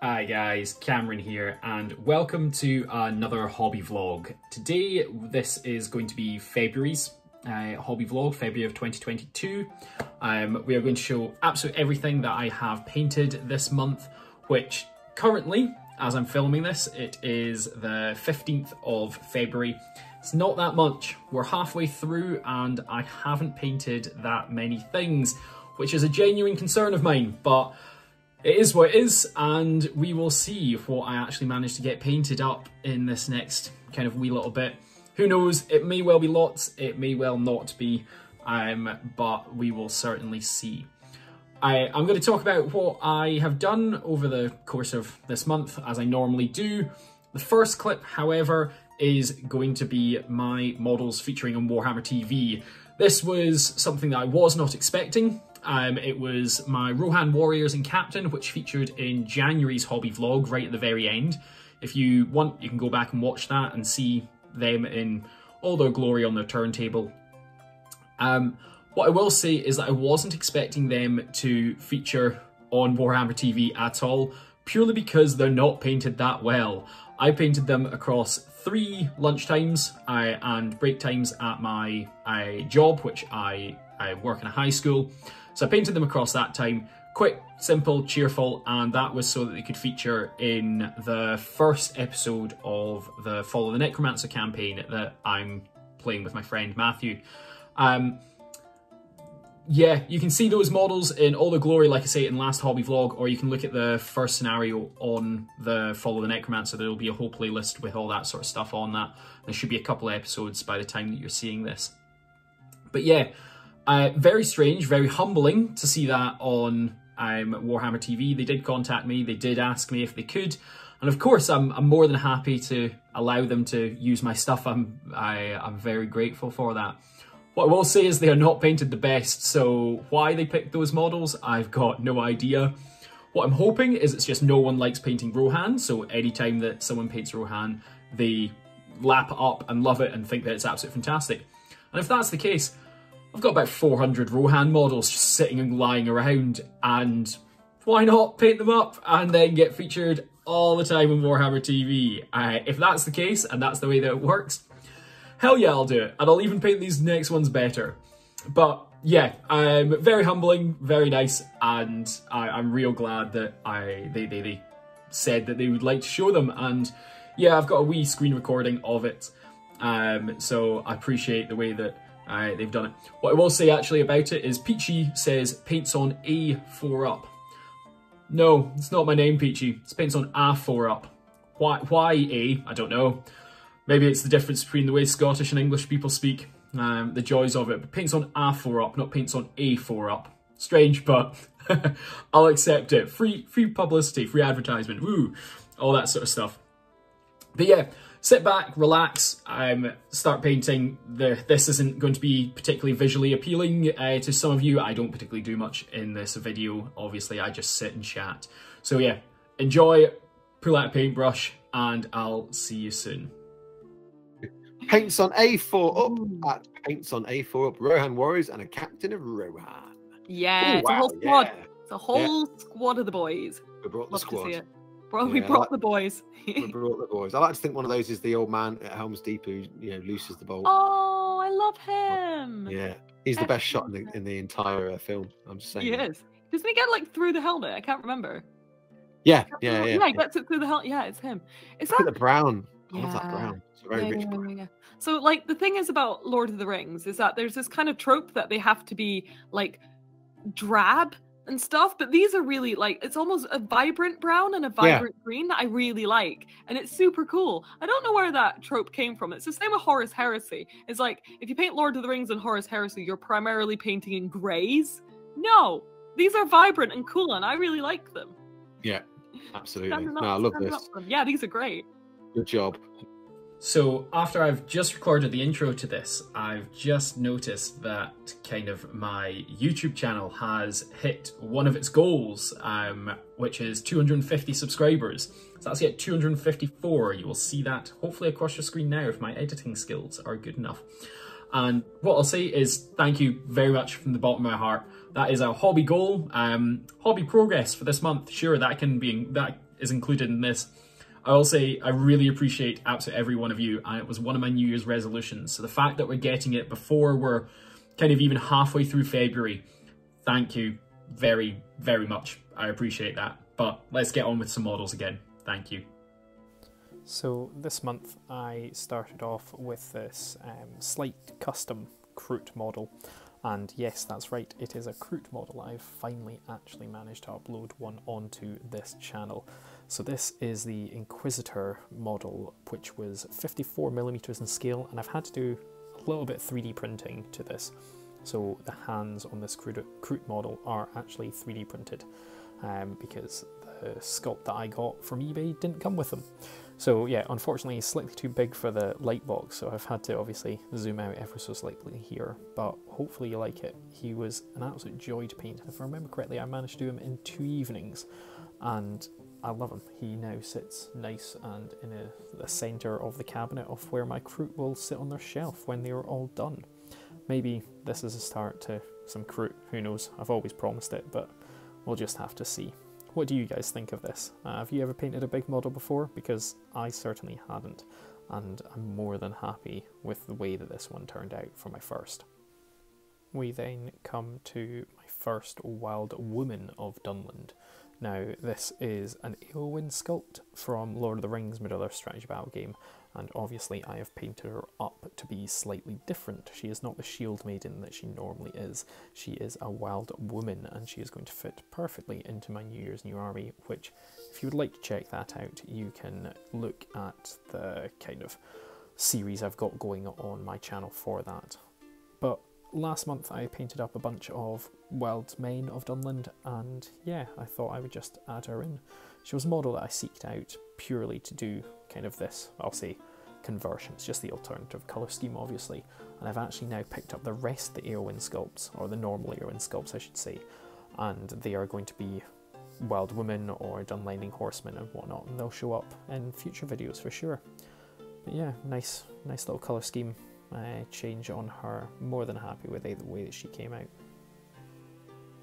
Hi guys, Cameron here and welcome to another hobby vlog. Today this is going to be February's hobby vlog, February of 2022. We are going to show absolutely everything that I have painted this month, which currently, as I'm filming this, it is the 15th of February. It's not that much. We're halfway through and I haven't painted that many things, which is a genuine concern of mine, but it is what it is, and we will see what I actually manage to get painted up in this next kind of wee little bit. Who knows, it may well be lots, it may well not be, but we will certainly see. I'm going to talk about what I have done over the course of this month, as I normally do. The first clip, however, is going to be my models featuring on Warhammer TV. This was something that I was not expecting. It was my Rohan Warriors and Captain, which featured in January's hobby vlog right at the very end. If you want, you can go back and watch that and see them in all their glory on their turntable. What I will say is that I wasn't expecting them to feature on Warhammer TV at all, purely because they're not painted that well. I painted them across 3 lunchtimes and break times at my job, which I work in a high school. So I painted them across that time, quick, simple, cheerful, and that was so that they could feature in the first episode of the Follow the Necromancer campaign that I'm playing with my friend Matthew. Yeah, you can see those models in all the glory, like I say, in last hobby vlog, or you can look at the first scenario on the Follow the Necromancer. There'll be a whole playlist with all that sort of stuff on that. There should be a couple of episodes by the time that you're seeing this. But yeah, very strange, very humbling to see that on Warhammer TV. They did contact me, they did ask me if they could, and of course I'm more than happy to allow them to use my stuff. I'm very grateful for that. What I will say is they are not painted the best, so why they picked those models, I've got no idea. What I'm hoping is it's just no one likes painting Rohan, so anytime that someone paints Rohan, they lap it up and love it and think that it's absolutely fantastic. And if that's the case, I've got about 400 Rohan models just sitting and lying around, and why not paint them up and then get featured all the time on Warhammer TV? If that's the case, and that's the way that it works, hell yeah, I'll do it. And I'll even paint these next ones better. But yeah, very humbling, very nice, and I'm real glad that they said that they would like to show them. And yeah, I've got a wee screen recording of it, so I appreciate the way that they've done it. What I will say actually about it is Peachy says PaintsOnA4Up. No, it's not my name, Peachy. It's PaintsOnA4Up. Why A? I don't know. Maybe it's the difference between the way Scottish and English people speak, the joys of it. But PaintsOnA4Up, not PaintsOnA4Up. Strange, but I'll accept it. Free publicity, free advertisement, woo, all that sort of stuff. But yeah, sit back, relax, start painting. This isn't going to be particularly visually appealing to some of you. I don't particularly do much in this video. Obviously, I just sit and chat. So yeah, enjoy, pull out a paintbrush, and I'll see you soon. PaintsOnA4Up at PaintsOnA4Up, Rohan Warriors and a Captain of Rohan. Yeah, ooh, it's a whole squad. Yeah. It's a whole squad of the boys. We brought the Love squad. To see it. We brought the boys. We brought the boys. I like to think one of those is the old man at Helm's Deep who, you know, looses the bolt. Oh, I love him. Yeah, he's the best shot in the entire film. I'm just saying. He is. Doesn't he get like through the helmet? I can't remember. Yeah. Yeah, he gets it through the helmet. Yeah, it's him. Is Look that at the brown? I yeah. love that brown. It's a very rich brown. Yeah. So, like, the thing is about Lord of the Rings is that there's this kind of trope that they have to be like drab and stuff, but these are really like, it's almost a vibrant brown and a vibrant green that I really like, and it's super cool. I don't know where that trope came from. It's the same with Horus Heresy. It's like, if you paint Lord of the Rings and Horus Heresy, you're primarily painting in greys. No, these are vibrant and cool, and I really like them. Yeah, absolutely. No, I love this. Yeah, these are great. Good job. So after I've just recorded the intro to this, I've just noticed that kind of my YouTube channel has hit one of its goals, which is 250 subscribers. So that's at 254. You will see that hopefully across your screen now if my editing skills are good enough. And what I'll say is thank you very much from the bottom of my heart. That is a hobby goal, hobby progress for this month. Sure, that can is included in this. I will say I really appreciate absolutely every one of you, and it was one of my New Year's resolutions. So the fact that we're getting it before we're kind of even halfway through February, thank you very, very much. I appreciate that. But let's get on with some models again. Thank you. So this month I started off with this slight custom Kroot model, and yes, that's right, it is a Kroot model. I've finally actually managed to upload one onto this channel. So this is the Inquisitor model, which was 54mm in scale, and I've had to do a little bit 3D printing to this. So the hands on this Kroot model are actually 3D printed, because the sculpt that I got from eBay didn't come with them. So yeah, unfortunately slightly too big for the light box, so I've had to obviously zoom out ever so slightly here, but hopefully you like it. He was an absolute joy to paint. If I remember correctly, I managed to do him in 2 evenings, and I love him. He now sits nice and in the centre of the cabinet of where my Kroot will sit on their shelf when they are all done. Maybe this is a start to some Kroot, who knows, I've always promised it, but we'll just have to see. What do you guys think of this? Have you ever painted a big model before? Because I certainly hadn't, and I'm more than happy with the way that this one turned out for my first. We then come to my first Wild Woman of Dunland. Now this is an Eowyn sculpt from Lord of the Rings Middle-earth strategy battle game, and obviously I have painted her up to be slightly different. She is not the shield maiden that she normally is. She is a wild woman, and she is going to fit perfectly into my New Year's New Army, which, if you would like to check that out, you can look at the kind of series I've got going on my channel for that. But last month I painted up a bunch of wild men of Dunland, and yeah, I thought I would just add her in. She was a model that I seeked out purely to do kind of this, I'll say, conversion. It's just the alternative colour scheme, obviously, and I've actually now picked up the rest of the Eowyn sculpts, or the normal Eowyn sculpts I should say, and they are going to be wild women or Dunlanding horsemen and whatnot, and they'll show up in future videos for sure. But yeah, nice little colour scheme change on her. More than happy with the way that she came out.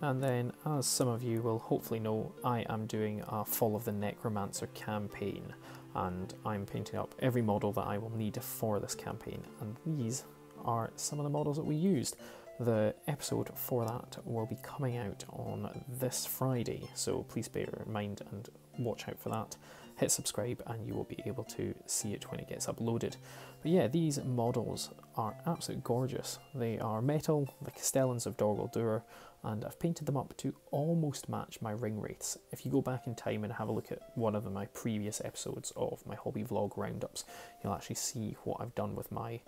And then, as some of you will hopefully know, I am doing a Fall of the Necromancer campaign, and I'm painting up every model that I will need for this campaign, and these are some of the models that we used. The episode for that will be coming out on this Friday, so please bear in mind and watch out for that. Hit subscribe and you will be able to see it when it gets uploaded. But yeah, these models are absolutely gorgeous. They are metal, the Castellans of Dorgal Dúr, and I've painted them up to almost match my ring wraiths. If you go back in time and have a look at one of my previous episodes of my hobby vlog roundups, you'll actually see what I've done with my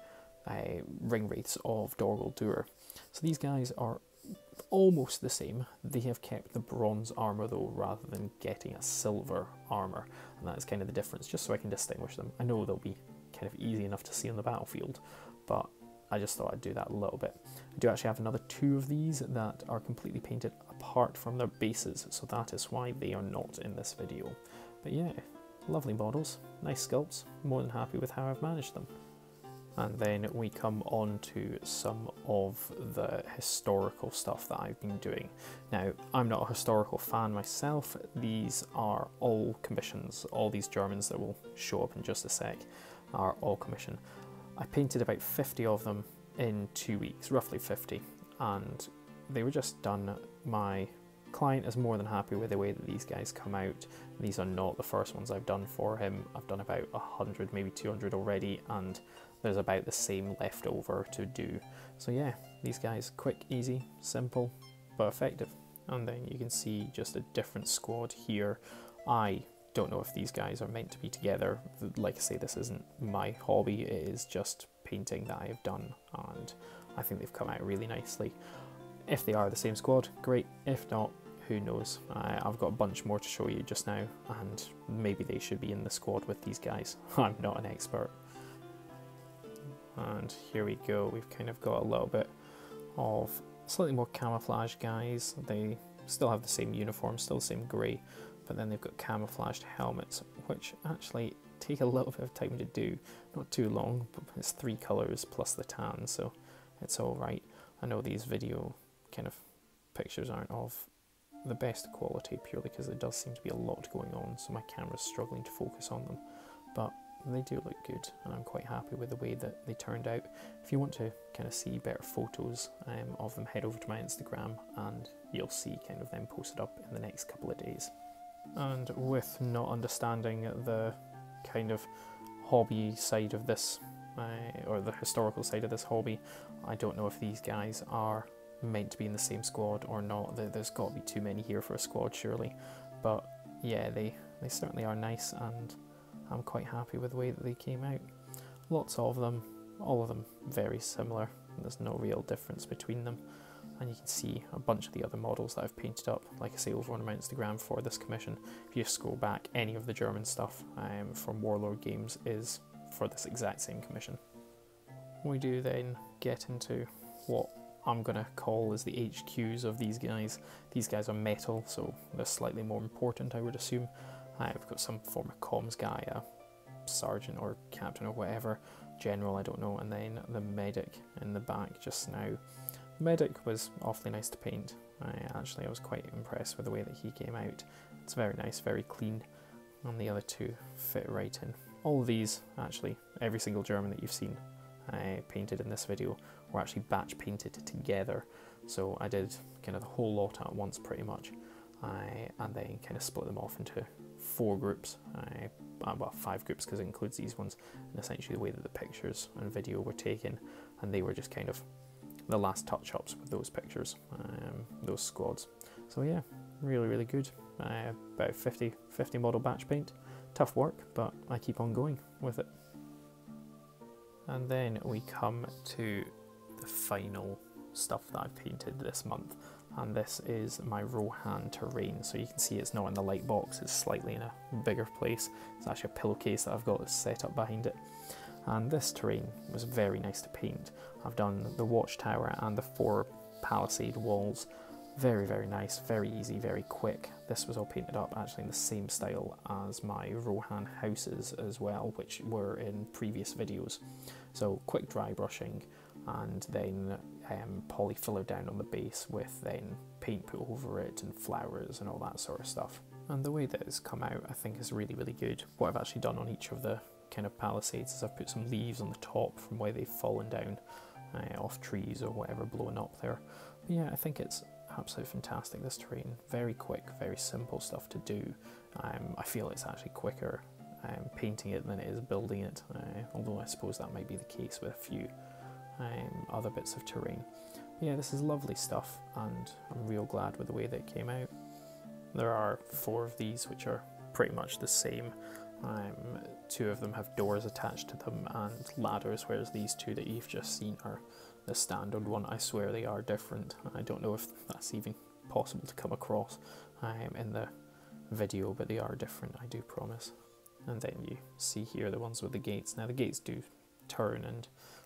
ring wraiths of Dorgal Dúr. So these guys are almost the same. They have kept the bronze armour though, rather than getting a silver armour, and that is kind of the difference, just so I can distinguish them. I know they'll be kind of easy enough to see on the battlefield, but I just thought I'd do that a little bit. I do actually have another 2 of these that are completely painted apart from their bases, so that is why they are not in this video. But yeah, lovely models, nice sculpts, more than happy with how I've managed them. And then we come on to some of the historical stuff that I've been doing. Now, I'm not a historical fan myself. These are all commissions. All these Germans that will show up in just a sec are all commission. I painted about 50 of them in 2 weeks, roughly 50, and they were just done. My client is more than happy with the way that these guys come out. These are not the first ones I've done for him. I've done about 100, maybe 200 already, and there's about the same left over to do. So yeah, these guys, quick, easy, simple, but effective. And then you can see just a different squad here. I don't know if these guys are meant to be together. Like I say, this isn't my hobby, it is just painting that I've done, and I think they've come out really nicely. If they are the same squad, great. If not, who knows. I've got a bunch more to show you just now, and maybe they should be in the squad with these guys. I'm not an expert. And here we go, we've kind of got a little bit of slightly more camouflage guys. They still have the same uniform, still the same grey, but then they've got camouflaged helmets, which actually take a little bit of time to do. Not too long, but it's 3 colours plus the tan, so it's alright. I know these video kind of pictures aren't of the best quality purely because there does seem to be a lot going on, so my camera's struggling to focus on them. But they do look good, and I'm quite happy with the way that they turned out. If you want to kind of see better photos of them, head over to my Instagram and you'll see kind of them posted up in the next couple of days. And with not understanding the kind of hobby side of this, or the historical side of this hobby, I don't know if these guys are meant to be in the same squad or not. There's got to be too many here for a squad surely, but yeah, they certainly are nice, and I'm quite happy with the way that they came out. Lots of them, all of them very similar. There's no real difference between them, and you can see a bunch of the other models that I've painted up, like I say, over on my Instagram for this commission. If you scroll back, any of the German stuff from Warlord Games is for this exact same commission. We do then get into what I'm going to call as the HQs of these guys. These guys are metal, so they're slightly more important, I would assume. I've got some form of comms guy, a sergeant or captain or whatever, general, I don't know, and then the medic in the back just now. The medic was awfully nice to paint. I was quite impressed with the way that he came out. It's very nice, very clean, and the other two fit right in. All of these, actually, every single German that you've seen painted in this video were actually batch painted together, so I did kind of the whole lot at once pretty much, and then kind of split them off into 4 groups, well 5 groups because it includes these ones, and essentially the way that the pictures and video were taken, and they were just kind of the last touch-ups with those pictures, those squads. So yeah, really good. About 50 model batch paint. Tough work, but I keep on going with it. And then we come to the final stuff that I've painted this month, and this is my Rohan terrain. So you can see it's not in the light box, it's slightly in a bigger place. It's actually a pillowcase that I've got set up behind it. And this terrain was very nice to paint. I've done the watchtower and the 4 palisade walls. Very nice, very easy, very quick. This was all painted up actually in the same style as my Rohan houses as well, which were in previous videos. So quick dry brushing, and then polyfiller down on the base with then paint put over it and flowers and all that sort of stuff. And the way that it's come out I think is really good. What I've actually done on each of the kind of palisades is I've put some leaves on the top from where they've fallen down off trees or whatever blowing up there. But yeah, I think it's absolutely fantastic, this terrain. Very quick, very simple stuff to do. I feel it's actually quicker painting it than it is building it, although I suppose that might be the case with a few other bits of terrain. But yeah, this is lovely stuff, and I'm real glad with the way that it came out. There are 4 of these which are pretty much the same. 2 of them have doors attached to them and ladders, whereas these 2 that you've just seen are the standard one. I swear they are different. I don't know if that's even possible to come across in the video, but they are different, I do promise. And then you see here the ones with the gates. Now the gates do turn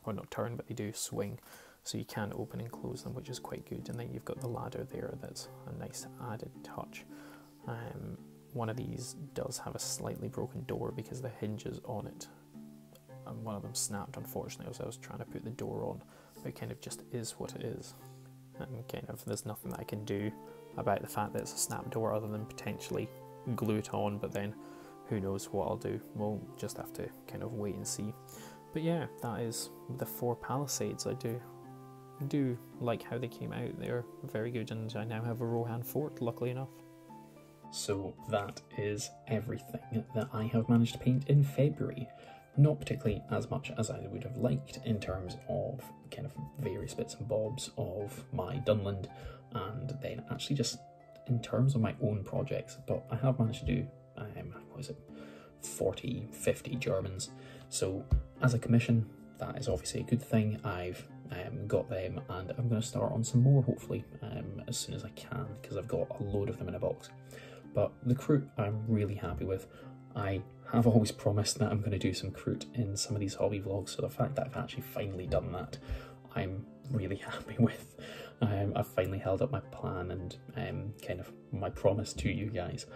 or not turn, but they do swing, so you can open and close them, which is quite good. And then you've got the ladder there, that's a nice added touch. One of these does have a slightly broken door because the hinges on it, and one of them snapped unfortunately as I was trying to put the door on, but it kind of just is what it is, and kind of there's nothing that I can do about the fact that it's a snap door other than potentially glue it on, but then who knows what I'll do. We'll just have to kind of wait and see. But yeah, that is the 4 palisades. I do like how they came out. They're very good, and I now have a Rohan fort, luckily enough. So that is everything that I have managed to paint in February. Not particularly as much as I would have liked in terms of kind of various bits and bobs of my Dunland, and then actually just in terms of my own projects, but I have managed to do, 40, 50 Germans. So as a commission, that is obviously a good thing. I've got them, and I'm going to start on some more hopefully as soon as I can, because I've got a load of them in a box. But the Kroot I'm really happy with. I have always promised that I'm going to do some Kroot in some of these hobby vlogs, so the fact that I've actually finally done that, I'm really happy with. I've finally held up my plan and kind of my promise to you guys.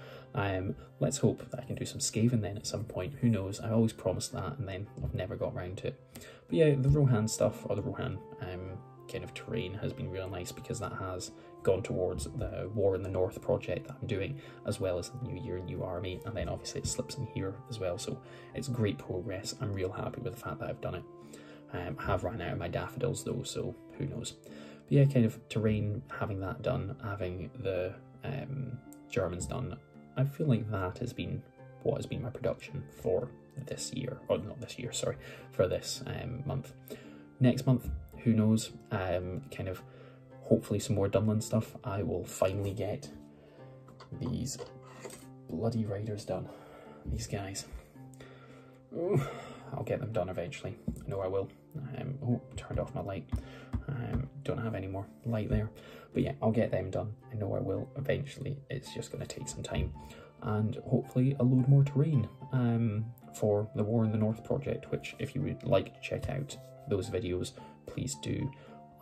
Let's hope that I can do some Skaven then at some point. Who knows? I always promised that and then I've never got around to it. But yeah, the Rohan stuff, or the Rohan kind of terrain has been real nice, because that has gone towards the War in the North project that I'm doing, as well as the New Year, New Army, and then obviously it slips in here as well, so it's great progress. I'm real happy with the fact that I've done it. I have ran out of my daffodils though, so who knows. But yeah, kind of terrain, having that done, having the Germans done, I feel like that has been what has been my production for this year, or not this year, sorry, for this month. Next month, who knows, kind of hopefully some more Dunland stuff. I will finally get these bloody riders done, these guys. Ooh, I'll get them done eventually, I know I will. Oh, turned off my light, don't have any more light there, but yeah, I'll get them done, I know I will eventually. It's just going to take some time, and hopefully a load more terrain for the War in the North project, which if you would like to check out those videos, please do.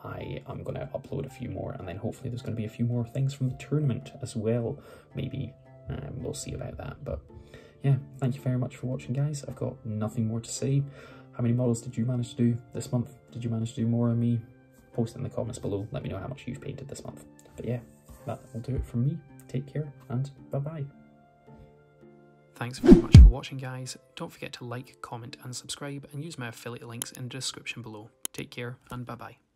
I am going to upload a few more, and then hopefully there's going to be a few more things from the tournament as well, maybe. We'll see about that, but yeah, thank you very much for watching, guys. I've got nothing more to say. How many models did you manage to do this month? Did you manage to do more than me? Post it in the comments below, let me know how much you've painted this month. But yeah, that will do it from me. Take care, and bye-bye. Thanks very much for watching, guys. Don't forget to like, comment and subscribe, and use my affiliate links in the description below. Take care and bye bye.